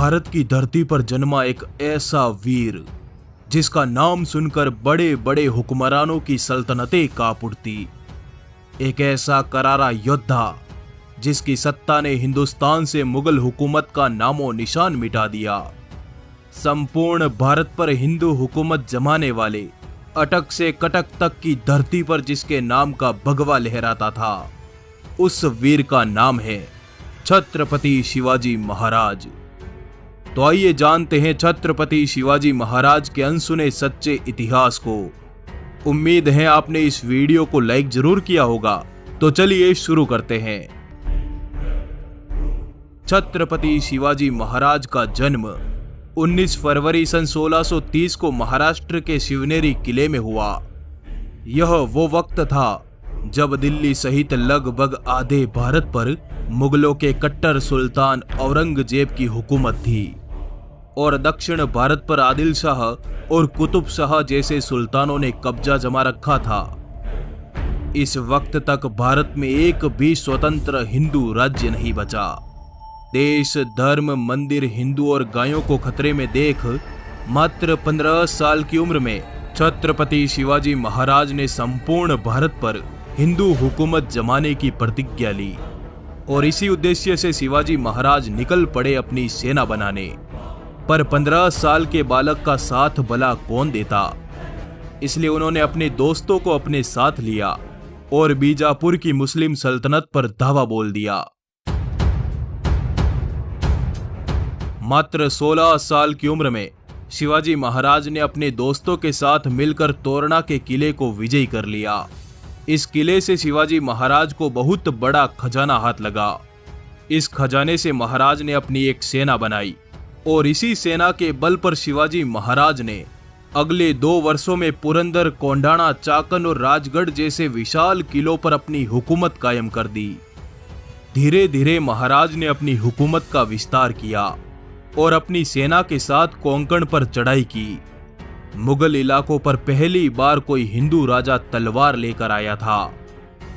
भारत की धरती पर जन्मा एक ऐसा वीर जिसका नाम सुनकर बड़े बड़े हुक्मरानों की सल्तनतें कांप उठती। एक ऐसा करारा योद्धा जिसकी सत्ता ने हिंदुस्तान से मुगल हुकूमत का नामो निशान मिटा दिया। संपूर्ण भारत पर हिंदू हुकूमत जमाने वाले अटक से कटक तक की धरती पर जिसके नाम का भगवा लहराता था, उस वीर का नाम है छत्रपति शिवाजी महाराज। तो आइए जानते हैं छत्रपति शिवाजी महाराज के अनसुने सच्चे इतिहास को। उम्मीद है आपने इस वीडियो को लाइक जरूर किया होगा। तो चलिए शुरू करते हैं। छत्रपति शिवाजी महाराज का जन्म 19 फरवरी सन 1630 को महाराष्ट्र के शिवनेरी किले में हुआ। यह वो वक्त था जब दिल्ली सहित लगभग आधे भारत पर मुगलों के कट्टर सुल्तान औरंगजेब की हुकूमत थी और दक्षिण भारत पर आदिल शाह और कुतुब शाह जैसे सुल्तानों ने कब्जा जमा रखा था। इस वक्त तक भारत में एक भी स्वतंत्र हिंदू राज्य नहीं बचा। देश, धर्म, मंदिर, हिंदू और गायों को खतरे में देख मात्र 15 साल की उम्र में छत्रपति शिवाजी महाराज ने संपूर्ण भारत पर हिंदू हुकूमत जमाने की प्रतिज्ञा ली और इसी उद्देश्य से शिवाजी महाराज निकल पड़े अपनी सेना बनाने। पर 15 साल के बालक का साथ भला कौन देता, इसलिए उन्होंने अपने दोस्तों को अपने साथ लिया और बीजापुर की मुस्लिम सल्तनत पर धावा बोल दिया। मात्र 16 साल की उम्र में शिवाजी महाराज ने अपने दोस्तों के साथ मिलकर तोरणा के किले को विजयी कर लिया। इस किले से शिवाजी महाराज को बहुत बड़ा खजाना हाथ लगा। इस खजाने से महाराज ने अपनी एक सेना बनाई और इसी सेना के बल पर शिवाजी महाराज ने अगले 2 वर्षों में पुरंदर, कोंडाणा, चाकन और राजगढ़ जैसे विशाल किलों पर अपनी हुकूमत कायम कर दी। धीरे धीरे महाराज ने अपनी हुकूमत का विस्तार किया और अपनी सेना के साथ कोंकण पर चढ़ाई की। मुगल इलाकों पर पहली बार कोई हिंदू राजा तलवार लेकर आया था।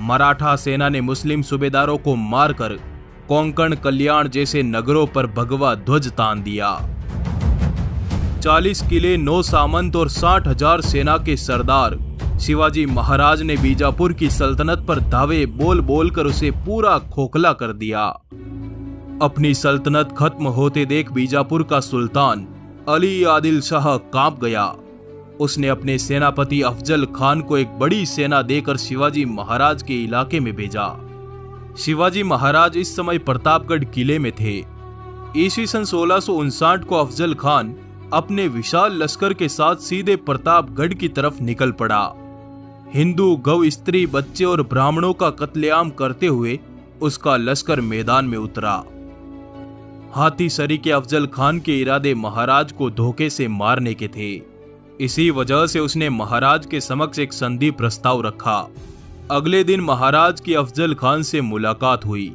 मराठा सेना ने मुस्लिम सूबेदारों को मारकर कोंकण, कल्याण जैसे नगरों पर भगवा ध्वज तान दिया। 40 किले, 9 सामंत और 60,000 सेना के सरदार शिवाजी महाराज ने बीजापुर की सल्तनत पर दावे बोल बोल कर उसे पूरा खोखला कर दिया। अपनी सल्तनत खत्म होते देख बीजापुर का सुल्तान अली आदिल शाह कांप गया। उसने अपने सेनापति अफजल खान को एक बड़ी सेना देकर शिवाजी महाराज के इलाके में भेजा। शिवाजी महाराज इस समय प्रतापगढ़ किले में थे। ईस्वी सन 1659 को अफजल खान अपने विशाल लश्कर के साथ सीधे प्रतापगढ़ की तरफ निकल पड़ा। हिंदू, गौ, स्त्री, बच्चे और ब्राह्मणों का कत्लेआम करते हुए उसका लश्कर मैदान में उतरा। हाथी सरी के अफजल खान के इरादे महाराज को धोखे से मारने के थे। इसी वजह से उसने महाराज के समक्ष एक संधि प्रस्ताव रखा। अगले दिन महाराज की अफजल खान से मुलाकात हुई।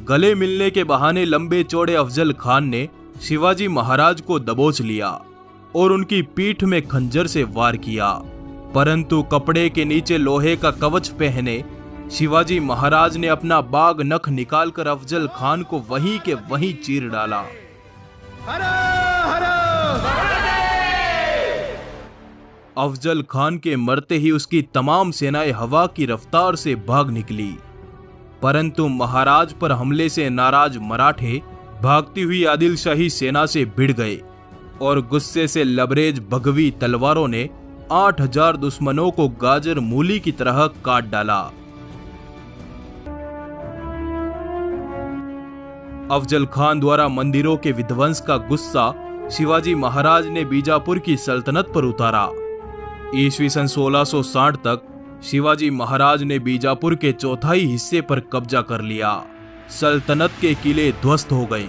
गले मिलने के बहाने लंबे चौड़े अफजल खान ने शिवाजी महाराज को दबोच लिया और उनकी पीठ में खंजर से वार किया, परंतु कपड़े के नीचे लोहे का कवच पहने शिवाजी महाराज ने अपना बाग नख निकालकर अफजल खान को वहीं के वहीं चीर डाला। अफजल खान के मरते ही उसकी तमाम सेनाएं हवा की रफ्तार से भाग निकली, परंतु महाराज पर हमले से नाराज मराठे भागती हुई आदिल शाही सेना से भिड़ गए और गुस्से से लबरेज भगवी तलवारों ने 8,000 दुश्मनों को गाजर मूली की तरह काट डाला। अफजल खान द्वारा मंदिरों के विध्वंस का गुस्सा शिवाजी महाराज ने बीजापुर की सल्तनत पर उतारा। ईस्वी सन 1660 तक शिवाजी महाराज ने बीजापुर के चौथाई हिस्से पर कब्जा कर लिया। सल्तनत के किले ध्वस्त हो गए,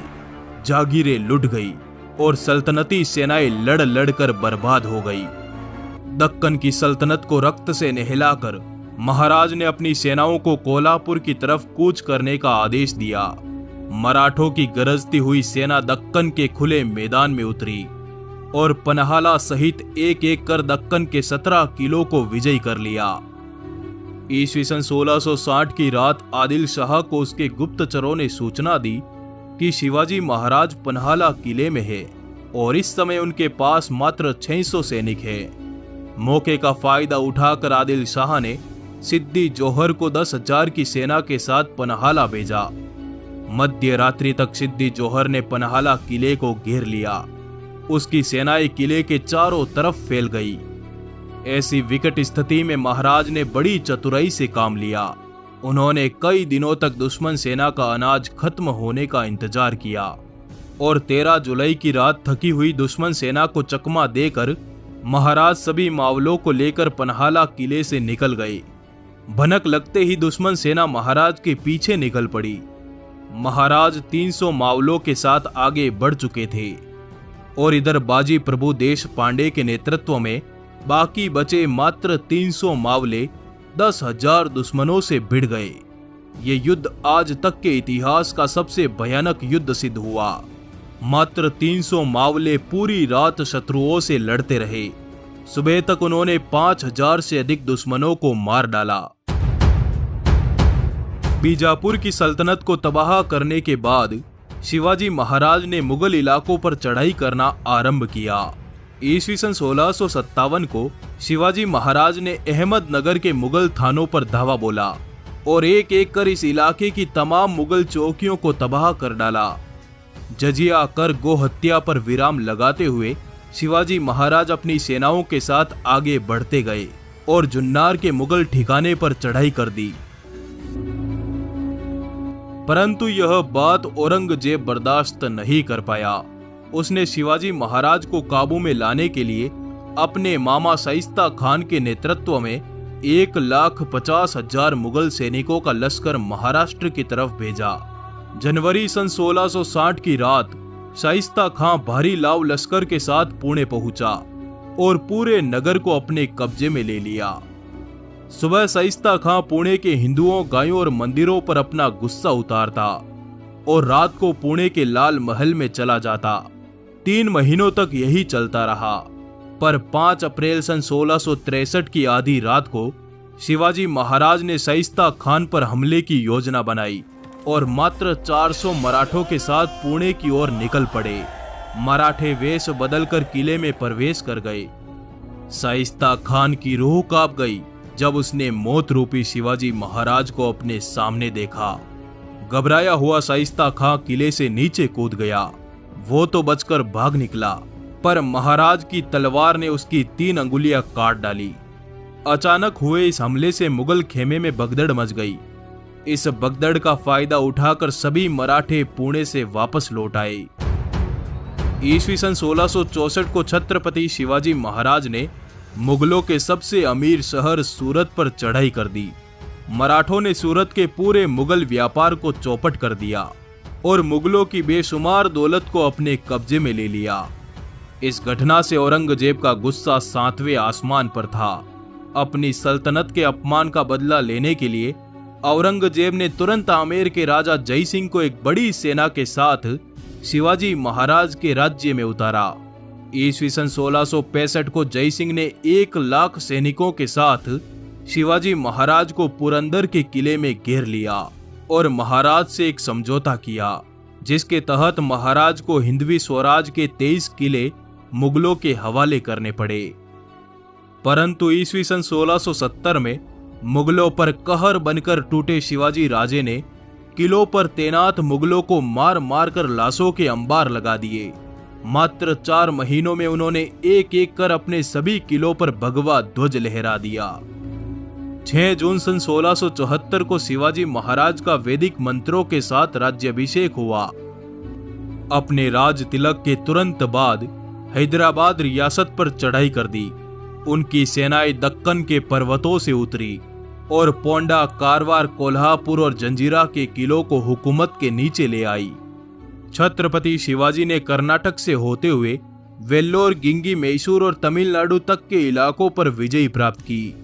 जागीरें लुट गई और सल्तनती सेनाएं लड़ लड़कर बर्बाद हो गई। दक्कन की सल्तनत को रक्त से नहलाकर महाराज ने अपनी सेनाओं को कोल्हापुर की तरफ कूच करने का आदेश दिया। मराठों की गरजती हुई सेना दक्कन के खुले मैदान में उतरी और पन्हाला सहित एक एक कर दक्कन के 17 किलों को विजयी कर लिया। ईस्वी सन 1660 की रात आदिल शाह को उसके गुप्तचरों ने सूचना दी कि शिवाजी महाराज पन्हाला किले में है और इस समय उनके पास मात्र 600 सैनिक है। मौके का फायदा उठाकर आदिल शाह ने सिद्दी जोहर को 10,000 की सेना के साथ पन्हाला भेजा। मध्य रात्रि तक सिद्दी जोहर ने पन्हाला किले को घेर लिया। उसकी सेनाएं किले के चारों तरफ फैल गई। ऐसी विकट स्थिति में महाराज ने बड़ी चतुराई से काम लिया। उन्होंने कई दिनों तक दुश्मन सेना का अनाज खत्म होने का इंतजार किया और 13 जुलाई की रात थकी हुई दुश्मन सेना को चकमा देकर महाराज सभी मावलों को लेकर पन्हाला किले से निकल गए। भनक लगते ही दुश्मन सेना महाराज के पीछे निकल पड़ी। महाराज 300 मावलों के साथ आगे बढ़ चुके थे और इधर बाजी प्रभु देश पांडे के नेतृत्व में बाकी बचे मात्र 300 मावले 10,000 दुश्मनों से भिड़ गए। ये युद्ध आज तक के इतिहास का सबसे भयानक युद्ध सिद्ध हुआ। मात्र 300 मावले पूरी रात शत्रुओं से लड़ते रहे। सुबह तक उन्होंने 5,000 से अधिक दुश्मनों को मार डाला। बीजापुर की सल्तनत को तबाह करने के बाद शिवाजी महाराज ने मुगल इलाकों पर चढ़ाई करना आरंभ किया। ईस्वी सन 1657 को शिवाजी महाराज ने अहमदनगर के मुगल थानों पर धावा बोला और एक एक कर इस इलाके की तमाम मुगल चौकियों को तबाह कर डाला। जजिया कर गो हत्या पर विराम लगाते हुए शिवाजी महाराज अपनी सेनाओं के साथ आगे बढ़ते गए और जुन्नार के मुगल ठिकाने पर चढ़ाई कर दी। परंतु यह बात औरंगजेब बर्दाश्त नहीं कर पाया। उसने शिवाजी महाराज को काबू में लाने के लिए अपने मामा शाइस्ता खान के नेतृत्व में 1,50,000 मुगल सैनिकों का लश्कर महाराष्ट्र की तरफ भेजा। जनवरी सन 1660 की रात शाइस्ता खां भारी लाव लश्कर के साथ पुणे पहुंचा और पूरे नगर को अपने कब्जे में ले लिया। सुबह शाइस्ता खां पुणे के हिंदुओं, गायों और मंदिरों पर अपना गुस्सा उतारता और रात को पुणे के लाल महल में चला जाता। 3 महीनों तक यही चलता रहा, पर 5 अप्रैल सन 1663 की आधी रात को शिवाजी महाराज ने शाइस्ता खान पर हमले की योजना बनाई और मात्र 400 मराठों के साथ पुणे की ओर निकल पड़े। मराठे वेश बदलकर किले में प्रवेश कर गए। शाइस्ता खान की रूह कांप गई जब उसने मौत रूपी शिवाजी महाराज को अपने सामने देखा। घबराया हुआ शाइस्ता खां किले से नीचे कूद गया। वो तो बचकर भाग निकला, पर महाराज की तलवार ने उसकी 3 अंगुलियां काट डाली। अचानक हुए इस हमले से मुगल खेमे में भगदड़ मच गई। इस भगदड़ का फायदा उठाकर सभी मराठे पुणे से वापस लौट आए। ईस्वी सन 1664 को छत्रपति शिवाजी महाराज ने मुगलों के सबसे अमीर शहर सूरत पर चढ़ाई कर दी। मराठों ने सूरत के पूरे मुगल व्यापार को चौपट कर दिया और मुगलों की बेशुमार दौलत को अपने कब्जे में ले लिया। इस घटना से औरंगजेब का गुस्सा 7वें आसमान पर था। अपनी सल्तनत के अपमान का बदला लेने के लिए औरंगजेब ने तुरंत आमेर के राजा जय सिंह को एक बड़ी सेना के साथ शिवाजी महाराज के राज्य में उतारा। ईस्वी सन 1665 को जय सिंह ने 1 लाख सैनिकों के साथ शिवाजी महाराज को पुरंदर के किले में घेर लिया और महाराज से एक समझौता किया, जिसके तहत महाराज को हिंदवी स्वराज के 23 किले मुगलों के हवाले करने पड़े। परंतु ईस्वी सन 1670 में मुगलों पर कहर बनकर टूटे शिवाजी राजे ने किलों पर तैनात मुगलों को मार मार कर लाशों के अंबार लगा दिए। मात्र 4 महीनों में उन्होंने एक एक कर अपने सभी किलों पर भगवा ध्वज लहरा दिया। 6 जून सन 1674 को शिवाजी महाराज का वैदिक मंत्रों के साथ राज्याभिषेक हुआ। अपने राज तिलक के तुरंत बाद हैदराबाद रियासत पर चढ़ाई कर दी। उनकी सेनाएं दक्कन के पर्वतों से उतरी और पोंडा, कारवार, कोल्हापुर और जंजीरा के किलों को हुकूमत के नीचे ले आई। छत्रपति शिवाजी ने कर्नाटक से होते हुए वेल्लोर, गिंगी, मैसूर और तमिलनाडु तक के इलाकों पर विजय प्राप्त की।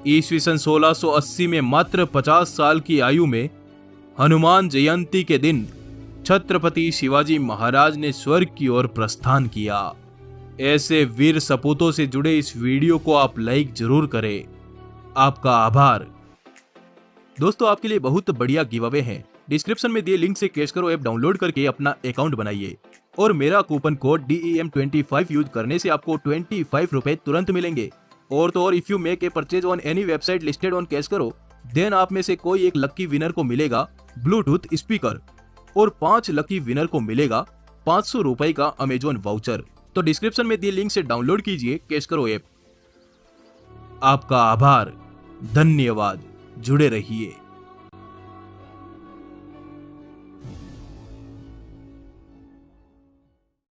ईस्वी सन 1680 में मात्र 50 साल की आयु में हनुमान जयंती के दिन छत्रपति शिवाजी महाराज ने स्वर्ग की ओर प्रस्थान किया। ऐसे वीर सपूतों से जुड़े इस वीडियो को आप लाइक जरूर करें। आपका आभार। दोस्तों, आपके लिए बहुत बढ़िया गिव अवे है। डिस्क्रिप्शन में दिए लिंक से कैश करो ऐप डाउनलोड करके अपना अकाउंट बनाइए और मेरा कूपन कोड DEM25 यूज करने से आपको 25 रुपए तुरंत मिलेंगे। और तो और, if you make a purchase on any website listed on cash करो देन आप में से कोई एक लकी विनर को मिलेगा ब्लूटूथ स्पीकर और 5 लकी विनर को मिलेगा 500 रुपए का अमेजोन वाउचर। तो डिस्क्रिप्शन में दिए लिंक से डाउनलोड कीजिए कैश करो ऐप। आपका आभार, धन्यवाद, जुड़े रहिए।